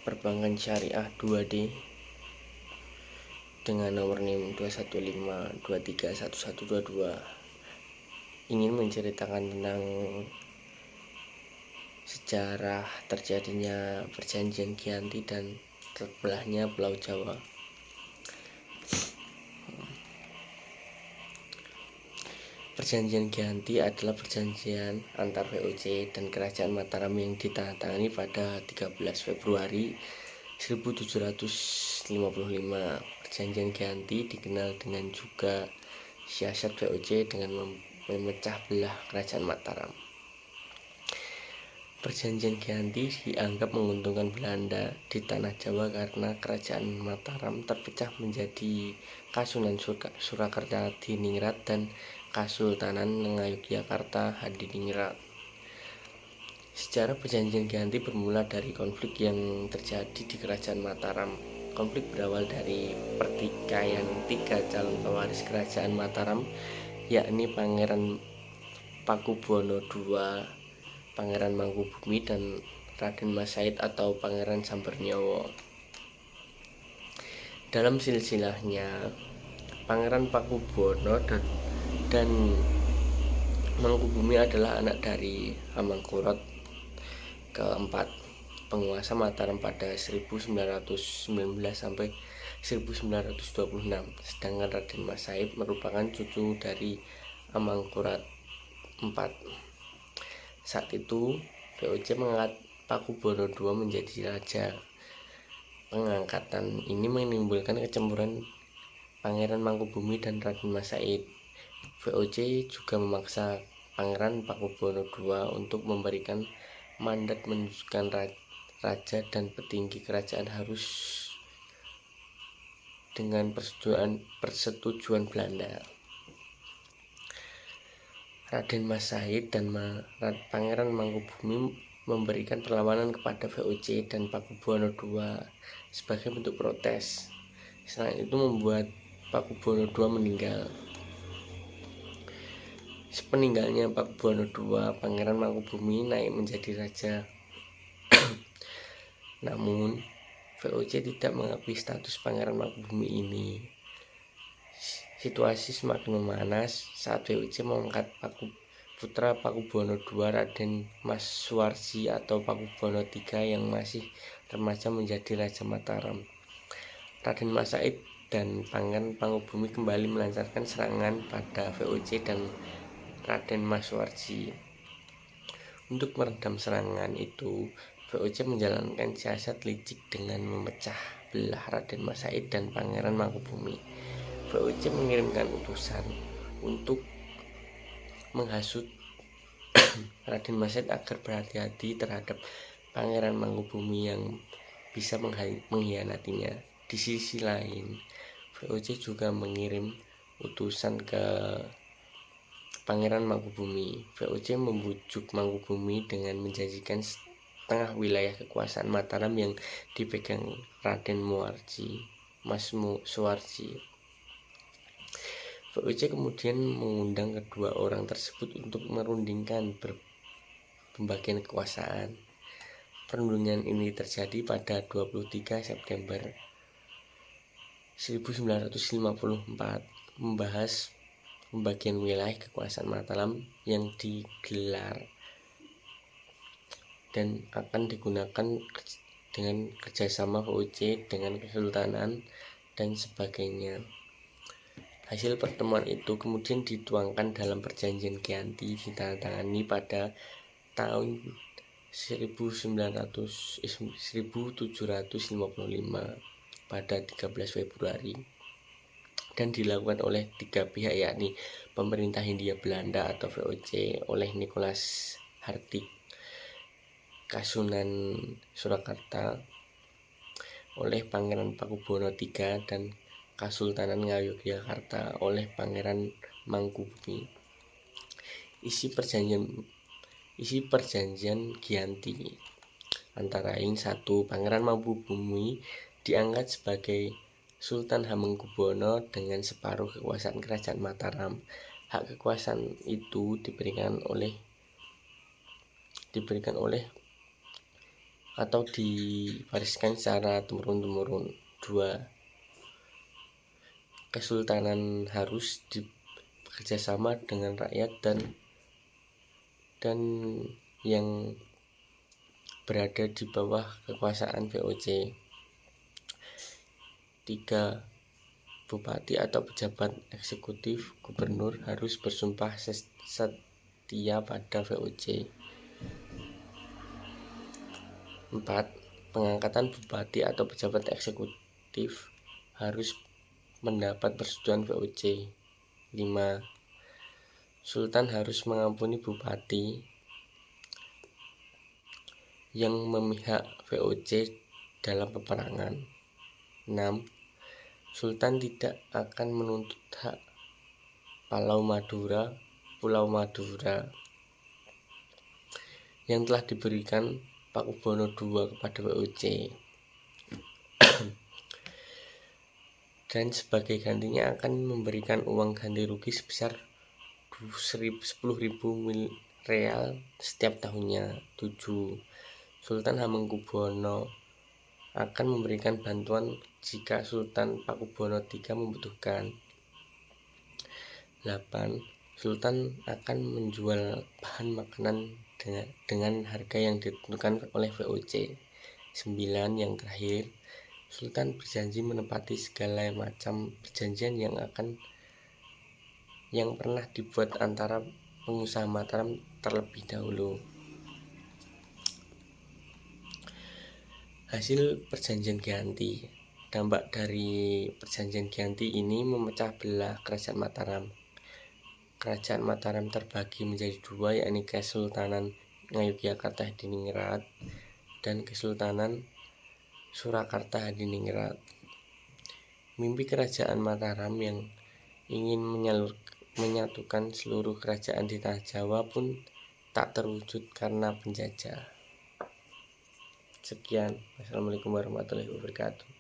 Perbankan Syariah 2D dengan nomor NIM 215231122 ingin menceritakan tentang sejarah terjadinya perjanjian Giyanti dan terbelahnya Pulau Jawa. Perjanjian Giyanti adalah perjanjian antar VOC dan Kerajaan Mataram yang ditandatangani pada 13 Februari 1755. Perjanjian Giyanti dikenal dengan juga siasat VOC dengan memecah belah Kerajaan Mataram. Perjanjian Giyanti dianggap menguntungkan Belanda di tanah Jawa karena Kerajaan Mataram terpecah menjadi Kasunan Surakarta Hadiningrat dan Kasultanan Ngayogyakarta Hadiningrat. Sejarah perjanjian Giyanti bermula dari konflik yang terjadi di Kerajaan Mataram. Konflik berawal dari pertikaian 3 calon pewaris Kerajaan Mataram, yakni Pangeran Pakubuwono II, Pangeran Mangkubumi, dan Raden Mas Said atau Pangeran Sambernyawa. Dalam silsilahnya, Pangeran Pakubuwono dan Mangkubumi adalah anak dari Hamengkurat keempat, penguasa Mataram pada 1919 sampai 1926, sedangkan Raden Mas Said merupakan cucu dari Hamengkurat IV. Saat itu, VOC mengangkat Pakubuwono II menjadi raja. Pengangkatan ini menimbulkan kecemburuan Pangeran Mangkubumi dan Raden Mas Said. VOC juga memaksa Pangeran Pakubuwono II untuk memberikan mandat menunjukkan raja dan petinggi kerajaan harus dengan persetujuan Belanda. Raden Mas Said dan Pangeran Mangkubumi memberikan perlawanan kepada VOC dan Pakubuwono II sebagai bentuk protes. Selain itu membuat Pakubuwono II meninggal. Sepeninggalnya Pakubuwono II, Pangeran Mangkubumi naik menjadi raja. Namun, VOC tidak mengakui status Pangeran Mangkubumi ini. Situasi semakin memanas saat VOC mengangkat putra Pakubuwono II, Raden Mas Suwarsi atau Pakubuwono III yang masih remaja menjadi Raja Mataram. Raden Mas Said dan Pangeran Mangkubumi kembali melancarkan serangan pada VOC dan Raden Mas Suwarsi. Untuk meredam serangan itu, VOC menjalankan siasat licik dengan memecah belah Raden Mas Said dan Pangeran Mangkubumi. VOC mengirimkan utusan untuk menghasut Raden Mas Said agar berhati-hati terhadap Pangeran Mangkubumi yang bisa mengkhianatinya. Di sisi lain, VOC juga mengirim utusan ke Pangeran Mangkubumi. VOC membujuk Mangkubumi dengan menjanjikan setengah wilayah kekuasaan Mataram yang dipegang Raden Mas Suwarsi. VOC kemudian mengundang kedua orang tersebut untuk merundingkan pembagian kekuasaan. Perundingan ini terjadi pada 23 September 1954, membahas pembagian wilayah kekuasaan Mataram yang digelar dan akan digunakan dengan kerjasama VOC dengan Kesultanan dan sebagainya. Hasil pertemuan itu kemudian dituangkan dalam perjanjian Giyanti ditandatangani pada tahun 1755 pada 13 Februari dan dilakukan oleh 3 pihak, yakni pemerintah Hindia Belanda atau VOC oleh Nicholas Hartig, Kasunan Surakarta oleh Pangeran Pakubuwono III, dan Kasultanan Ngayogyakarta oleh Pangeran Mangkubumi. Isi perjanjian Giyanti antara lain: 1. Pangeran Mangkubumi diangkat sebagai Sultan Hamengkubuwono dengan separuh kekuasaan Kerajaan Mataram. Hak kekuasaan itu diberikan oleh atau diwariskan secara temurun-temurun. 2. Kesultanan harus bekerjasama dengan rakyat dan yang berada di bawah kekuasaan VOC. 3. Bupati atau pejabat eksekutif gubernur harus bersumpah setia pada VOC. 4. Pengangkatan bupati atau pejabat eksekutif harus mendapat persetujuan VOC. 5. Sultan harus mengampuni bupati yang memihak VOC dalam peperangan. 6. Sultan tidak akan menuntut hak Pulau Madura yang telah diberikan Pakubono II kepada VOC, dan sebagai gantinya akan memberikan uang ganti rugi sebesar 10.000 real setiap tahunnya. 7. Sultan Hamengkubuwono akan memberikan bantuan jika Sultan Pakubono III membutuhkan. 8. Sultan akan menjual bahan makanan dengan harga yang ditentukan oleh VOC. 9. Yang terakhir, Sultan berjanji menepati segala macam perjanjian yang pernah dibuat antara pengusaha Mataram terlebih dahulu. Hasil perjanjian Giyanti. Dampak dari perjanjian Giyanti ini memecah belah Kerajaan Mataram. Kerajaan Mataram terbagi menjadi dua, yakni Kesultanan Ngayogyakarta Hadiningrat dan Kesultanan Surakarta Hadiningrat. Mimpi Kerajaan Mataram yang ingin menyatukan seluruh kerajaan di tanah Jawa pun tak terwujud karena penjajah. Sekian. Wassalamualaikum warahmatullahi wabarakatuh.